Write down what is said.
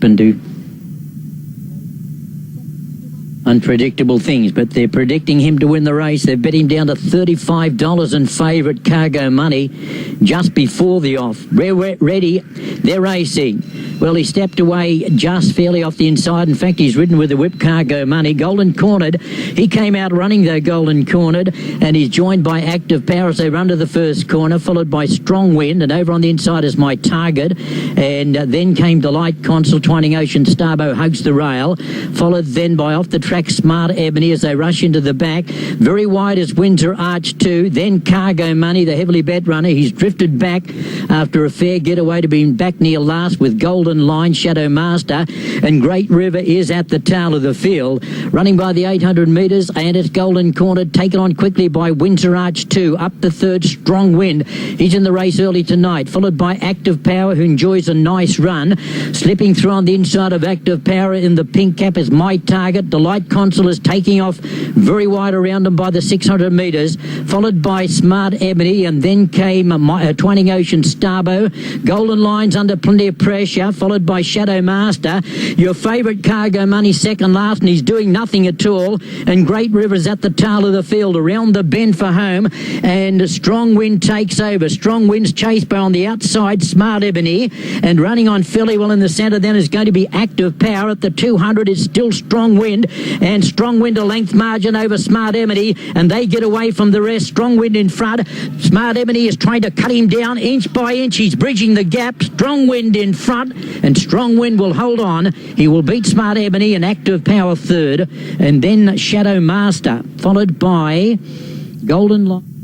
and do unpredictable things, but they're predicting him to win the race. They've bet him down to $35 in favourite Cargo Money just before the off. Ready, they're racing. Well, he stepped away just fairly off the inside. In fact, he's ridden with the whip Cargo Money. Golden Cornered. He came out running, though, Golden Cornered, and he's joined by Active Power as they run to the first corner, followed by Strong Wind, and over on the inside is My Target. And then came Delight Consul, Twining Ocean, Starbo Hugs the Rail, followed then by Off the Track Smart Ebony as they rush into the back. Very wide is Windsor Arch 2, then Cargo Money, the heavily bet runner. He's drifted back after a fair getaway to being back near last with Golden Line, Shadow Master, and Great River is at the tail of the field, running by the 800 metres, and it's Golden Corner, taken on quickly by Windsor Arch 2, up the third, Strong Wind. He's in the race early tonight, followed by Active Power, who enjoys a nice run. Slipping through on the inside of Active Power in the pink cap is My Target. Delight Consul is taking off very wide around him by the 600 metres, followed by Smart Ebony, and then came Twining Ocean Starbo. Golden Line's under plenty of pressure, followed by Shadow Master. Your favourite Cargo Money second last, and he's doing nothing at all. And Great River's at the tail of the field, around the bend for home, and Strong Wind takes over. Strong Wind's chased by on the outside Smart Ebony, and running on fairly well in the centre then is going to be Active Power. At the 200 is still Strong Wind, and Strong Wind a length margin over Smart Ebony, and they get away from the rest. Strong Wind in front. Smart Ebony is trying to cut him down inch by inch. He's bridging the gap. Strong Wind in front, and Strong Wind will hold on. He will beat Smart Ebony and Active Power third, and then Shadow Master, followed by Golden Light.